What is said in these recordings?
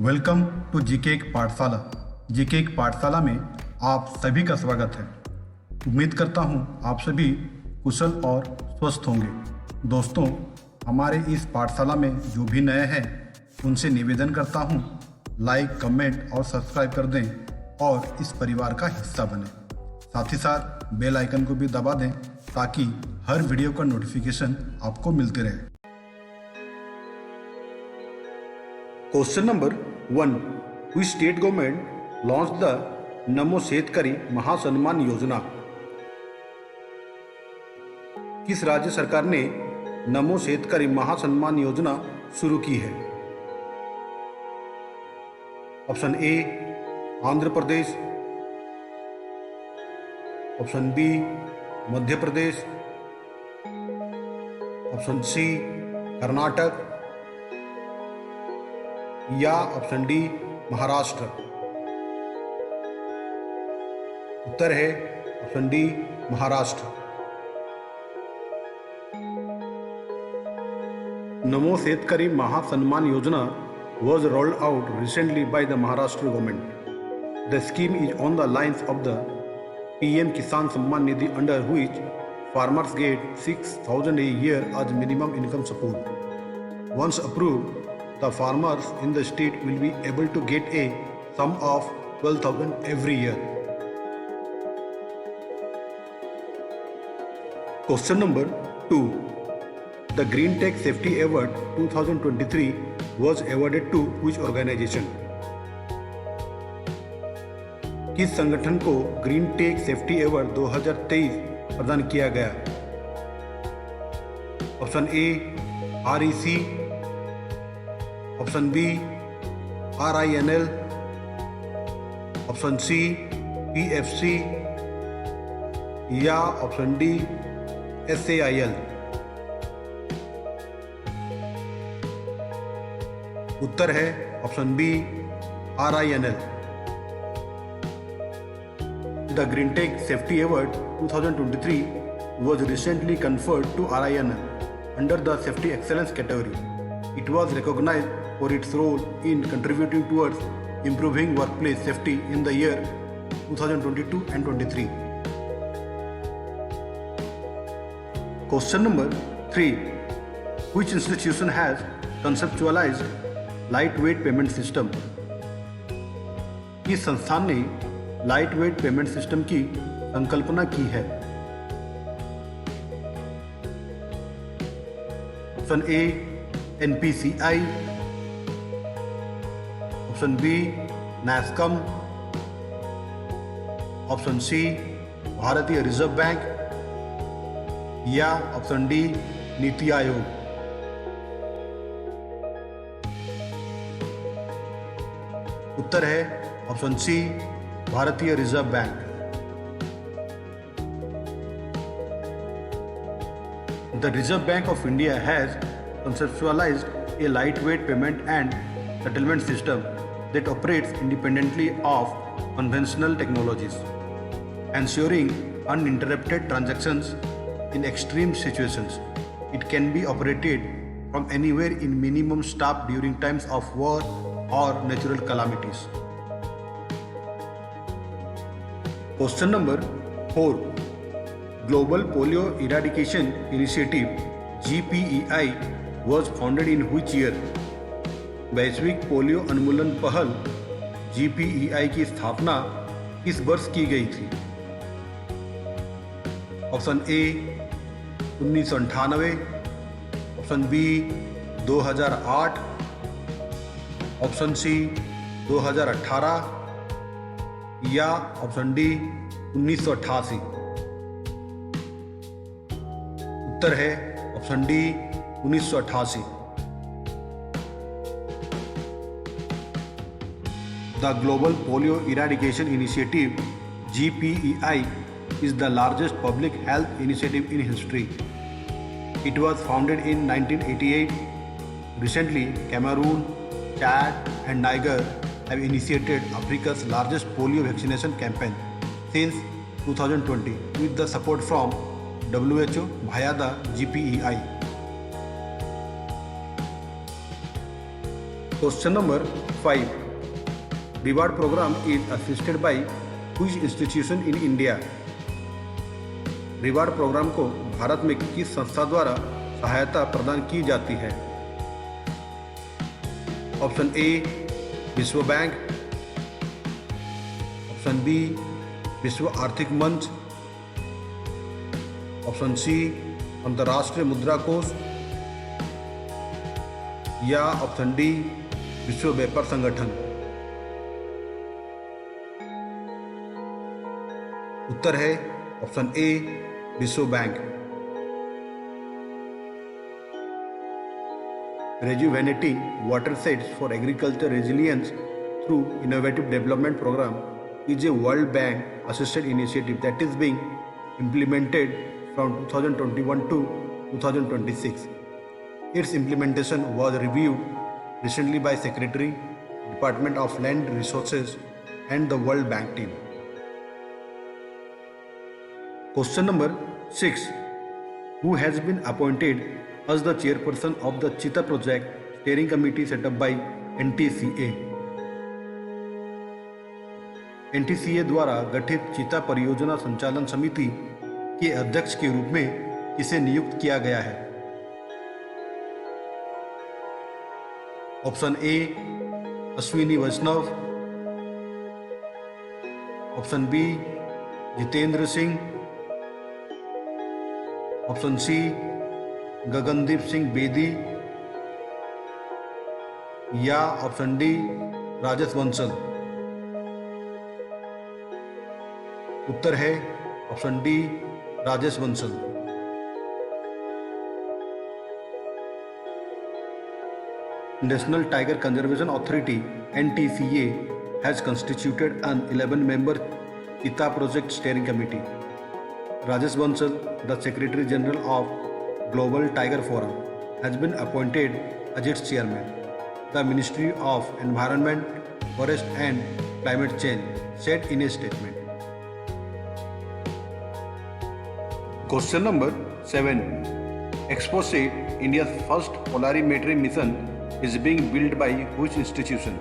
Welcome to GK एक पाठशाला। GK एक पाठशाला में आप सभी का स्वागत है। उम्मीद करता हूं आप सभी कुशल और स्वस्थ होंगे। दोस्तों, हमारे इस पाठशाला में जो भी नए हैं उनसे निवेदन करता हूं, लाइक, कमेंट और सब्सक्राइब कर दें और इस परिवार का हिस्सा बने। साथ ही साथ बेल आइकन को भी दबा दें ताकि हर वीडियो का नोटिफिकेशन आपको मिलते रहे। Question number 1, which state government launched the नमो शेतकरी महासन्मान योजना? किस राज्य सरकार ने नमो शेतकरी महासन्मान योजना शुरू की है? Option A Andhra Pradesh, option B Madhya Pradesh, option C Karnataka या ऑप्शन डी महाराष्ट्र। उत्तर है ऑप्शन डी महाराष्ट्र। नमो शेतकरी महासन्मान योजना was rolled out recently by the Maharashtra government. The scheme is on the lines of the PM Kisan Samman Nidhi, under which farmers get 6,000 a year as minimum income support. Once approved, the farmers in the state will be able to get a sum of 12,000 every year. Question number 2. The Green Tech Safety Award 2023 was awarded to which organization? किस संगठन को green take safety award 2023 प्रदान किया गया? Option A REC, option B RINL, option C PFC या option D SAIL। उत्तर है option B RINL। The Green Tech Safety Award 2023 was recently conferred to RINL under the Safety Excellence category. It was recognized for its role in contributing towards improving workplace safety in the year 2022 and 23. Question number 3. Which institution has conceptualized lightweight payment system? किस संस्थान ने lightweight payment system की संकल्पना की है? Option A NPCI, option B NASSCOM, option C भारतीय Reserve Bank या option D NITI Aayog. उत्तर है ऑप्शन सी भारतीय Reserve Bank. The Reserve Bank of India has conceptualized a lightweight payment and settlement system that operates independently of conventional technologies, ensuring uninterrupted transactions in extreme situations. It can be operated from anywhere in minimum staff during times of war or natural calamities. Question number 4. Global Polio Eradication Initiative GPEI was founded in which year? वैश्विक polio उन्मूलन पहल GPEI की स्थापना किस वर्ष की गई थी? Option A 1998, option B 2008, option C 2018 या ऑप्शन डी 1988। उत्तर है option D 1988। The Global Polio Eradication Initiative GPEI is the largest public health initiative in history. It was founded in 1988. Recently, Cameroon, Chad and Niger have initiated Africa's largest polio vaccination campaign since 2020 with the support from WHO via the GPEI. Question number 5. Reward program is assisted by which institution in India? Reward programme को भारत में किस संस्था द्वारा सहायता प्रदान की जाती है? ऑप्शन ए विश्व बैंक, ऑप्शन बी विश्व आर्थिक मंच, ऑप्शन सी अंतर्राष्ट्रीय मुद्रा कोष या ऑप्शन डी विश्व व्यापार संगठन। उत्तर है ऑप्शन ए विश्व bank. Rejuvenating watersheds for agriculture resilience through innovative development program is a World Bank assisted initiative that is being implemented from 2021 to 2026. Its implementation was reviewed recently by Secretary, Department of Land Resources and the World Bank team. Question number 6. Who has been appointed as the chairperson of the Cheetah Project Steering Committee set up by NTCA? NTCA द्वारा गठित चीता परियोजना संचालन समिति के अध्यक्ष के रूप में किसे नियुक्त किया गया है? Option A Ashwini Vaishnaw, option B Jitendra Singh, option C Gagandeep Singh Bedi या ऑप्शन डी राजेश बंसल। उत्तर है option D Rajesh Bansal. National Tiger Conservation Authority NTCA has constituted an 11-member Cheetah Project Steering Committee. Rajesh Bansal, the Secretary General of Global Tiger Forum, has been appointed as its chairman. The Ministry of Environment, Forest and Climate Change said in a statement. Question number 7. Exposit, India's first polarimetry mission, is being built by which institution?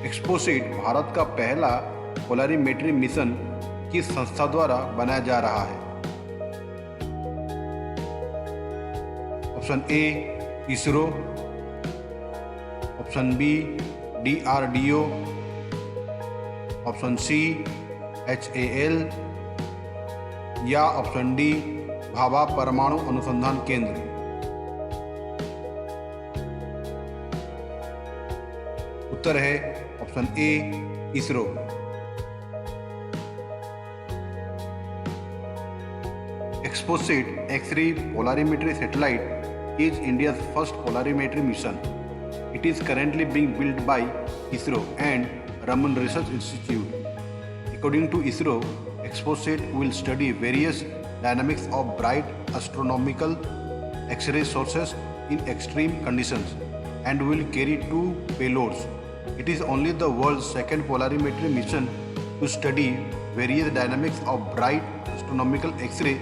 XPoSat Bharat का पहला polarimetry mission किस संस्था द्वारा बनाया जा रहा है? Option A ISRO, option B DRDO, option C HAL या ऑप्शन डी भाभा परमाणु अनुसंधान केंद्र। उत्तर है option A ISRO. XPoSat X-ray polarimetry satellite is India's first polarimetry mission. It is currently being built by ISRO and Raman Research Institute. According to ISRO, Exposit will study various dynamics of bright astronomical X-ray sources in extreme conditions and will carry 2 payloads. It is only the world's second polarimetry mission to study various dynamics of bright astronomical X-ray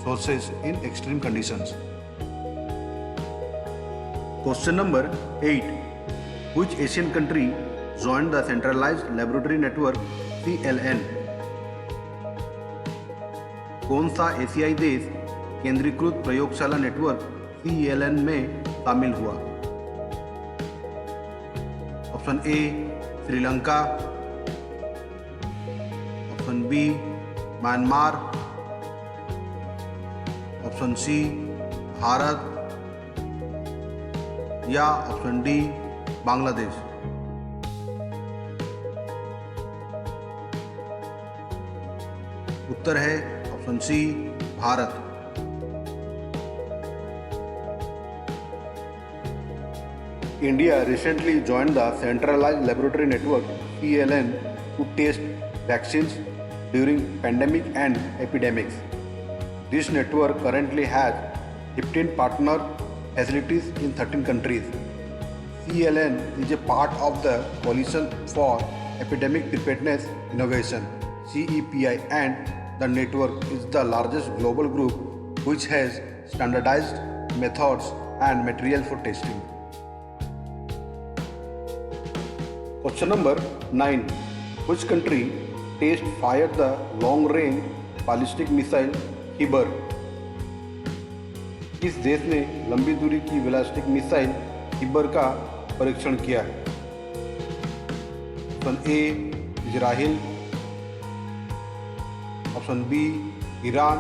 sources in extreme conditions. Question number 8. Which Asian country joined the Centralized Laboratory Network CLN? कौन सा एशियाई देश केंद्रीकृत प्रयोगशाला network CLN में शामिल हुआ? Option A Sri Lanka, option B Myanmar, option C Bharat या ऑप्शन डी बांग्लादेश। उत्तर है option C Bharat. India recently joined the Centralized Laboratory Network CLN to test vaccines during pandemic and epidemics. This network currently has 15 partner facilities in 13 countries. CLN is a part of the Coalition for Epidemic Preparedness Innovation (CEPI) and the network is the largest global group which has standardized methods and material for testing. Question number 9. Which country test fired the long-range ballistic missile Hibar? किस देश ने लंबी दूरी की ballistic missile हिबर का परीक्षण किया है? Option A Israel, option B Iran,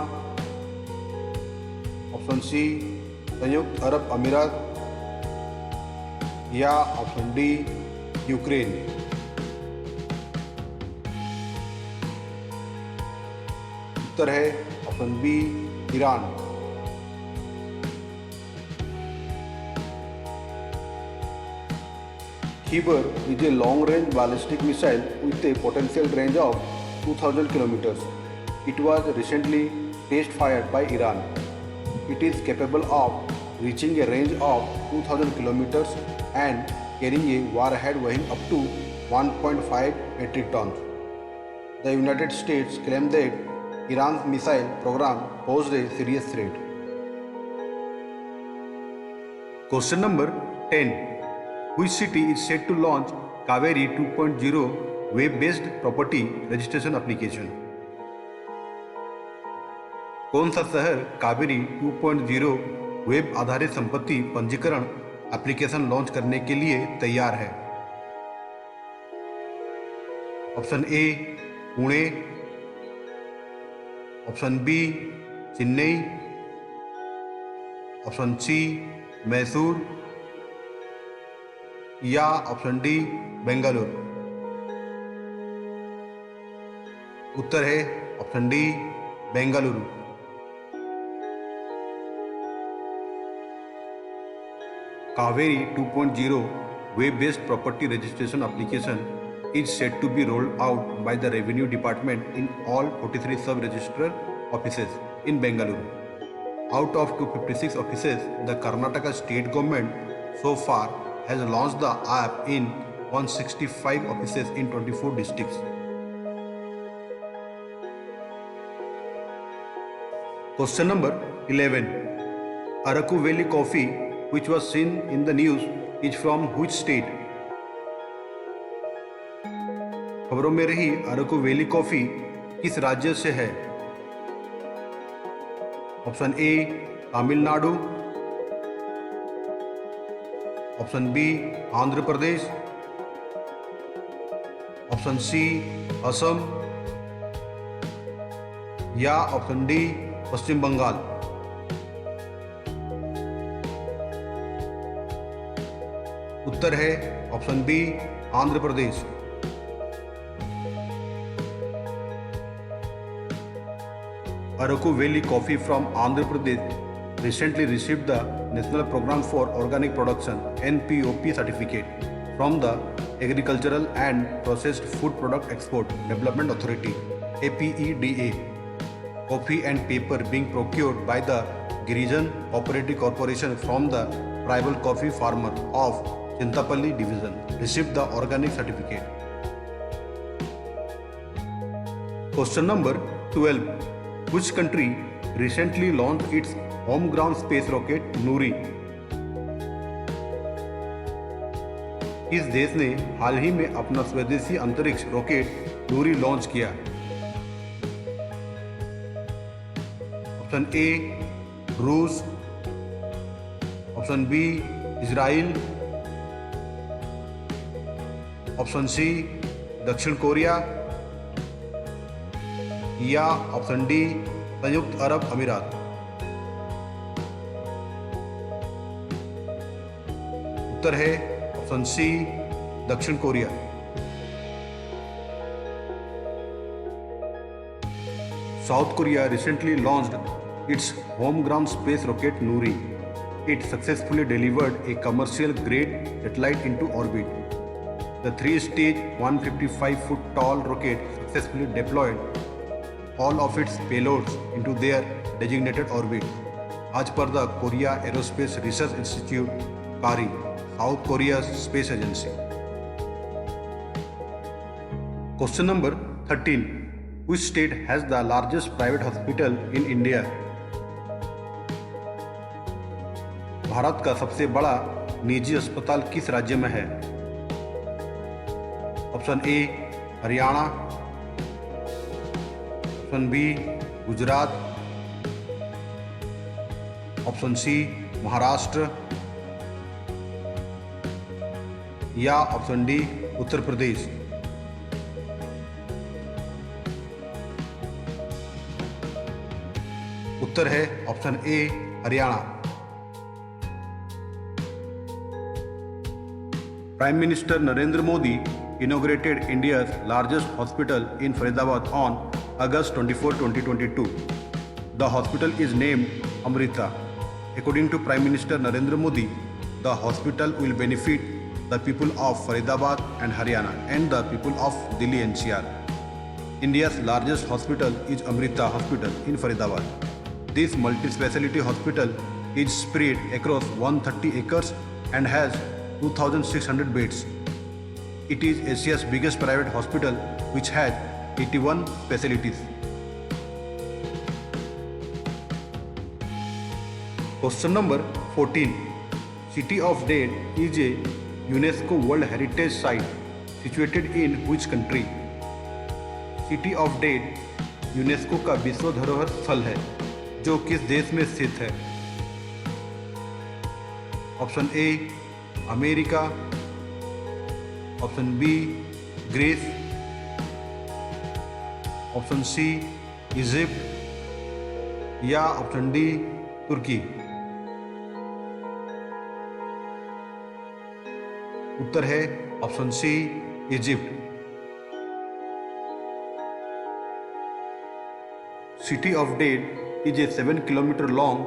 option C संयुक्त अरब अमीरात या ऑप्शन डी यूक्रेन। उत्तर है option B Iran. Khibar is a long-range ballistic missile with a potential range of 2000 kilometers. It was recently test-fired by Iran. It is capable of reaching a range of 2000 kilometers and carrying a warhead weighing up to 1.5 metric tons. The United States claimed that Iran's missile program posed a serious threat. Question number 10. Which city is set to launch Kaveri 2.0 web-based property registration application? कौन सा शहर Kaveri 2.0 web आधारित संपत्ति पंजीकरण application launch करने के लिए तैयार है? Option A Pune, option B Chennai, option C Mysore या ऑप्शन डी बेंगलुरु। उत्तर है option D Bengaluru. Kaveri 2.0 web-based property registration application is set to be rolled out by the Revenue Department in all 43 sub-registrar offices in Bengaluru. Out of 256 offices, the Karnataka state government so far has launched the app in 165 offices in 24 districts. Question number 11. Araku Valley coffee, which was seen in the news, is from which state? खबरों में रही Araku valley coffee किस राज्य से है? Option A Tamil Nadu, option B Andhra Pradesh, option C Assam या option D Paschim Bangal. उत्तर है option B Andhra Pradesh. Araku Valley coffee from Andhra Pradesh recently received the National Program for Organic Production (NPOP) certificate from the Agricultural and Processed Food Product Export Development Authority (APEDA). Coffee and paper being procured by the Girijan Cooperative Corporation from the tribal coffee farmer of Chintapalli division received the organic certificate. Question number 12. Which country recently launched its homegrown space rocket Nuri? इस देश ने हाल ही में अपना स्वदेशी अंतरिक्ष rocket Nuri launch किया। Option A रूस, option B Israel, option C दक्षिण कोरिया या ऑप्शन डी संयुक्त अरब अमीरात। उत्तर है ऑप्शन सी दक्षिण Korea. South Korea recently launched its homegrown space rocket Nuri. It successfully delivered a commercial-grade satellite into orbit. The three-stage 155-foot tall rocket successfully deployed all of its payloads into their designated orbit. As per the Korea Aerospace Research Institute (KARI), South Korea's space agency. Question number 13. Which state has the largest private hospital in India? Bharat का सबसे बड़ा निजी अस्पताल किस राज्य में है? Option A Haryana, option B Gujarat, option C Maharashtra या ऑप्शन डी उत्तर प्रदेश। उत्तर है option A Haryana. Prime Minister Narendra Modi inaugurated India's largest hospital in Faridabad on August 24, 2022. The hospital is named Amrita. According to Prime Minister Narendra Modi, the hospital will benefit the people of Faridabad and Haryana and the people of Delhi NCR. India's largest hospital is Amrita Hospital in Faridabad. This multi-speciality hospital is spread across 130 acres and has 2,600 beds. It is Asia's biggest private hospital which has 81 specialties. Question number 14. City of Date is a UNESCO World Heritage Site situated in which country? City of Date UNESCO का विश्व धरोहर स्थल है जो किस देश में स्थित है? Option A America, option B Greece, option C Egypt या ऑप्शन डी तुर्की। उत्तर है option C Egypt. City of Date is a 7 km long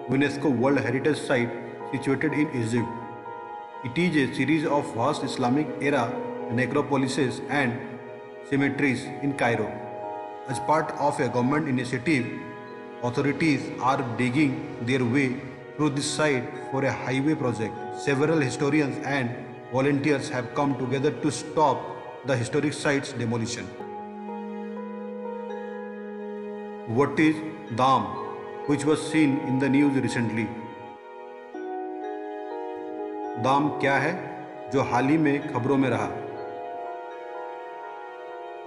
UNESCO World Heritage Site situated in Egypt. It is a series of vast Islamic era necropolises and cemeteries in Cairo. As part of a government initiative, authorities are digging their way through this site for a highway project. Several historians and volunteers have come together to stop the historic site's demolition. What is Dam, which was seen in the news recently? दाम क्या है जो हाल ही में खबरों में रहा?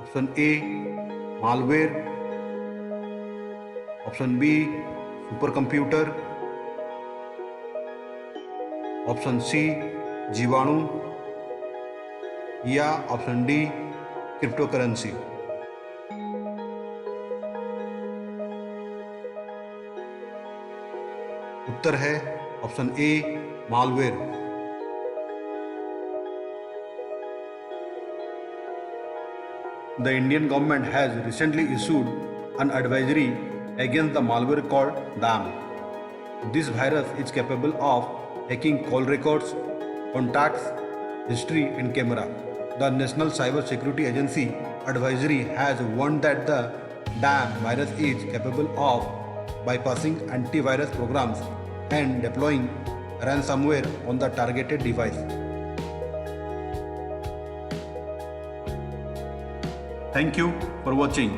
Option A malware, option B supercomputer, option C जीवाणु या ऑप्शन डी क्रिप्टोकरेंसी। उत्तर है option A malware. The Indian government has recently issued an advisory against the malware called DAM. This virus is capable of hacking call records, contacts, history and camera. The National Cyber Security Agency advisory has warned that the DAM virus is capable of bypassing antivirus programs and deploying ransomware on the targeted device. Thank you for watching.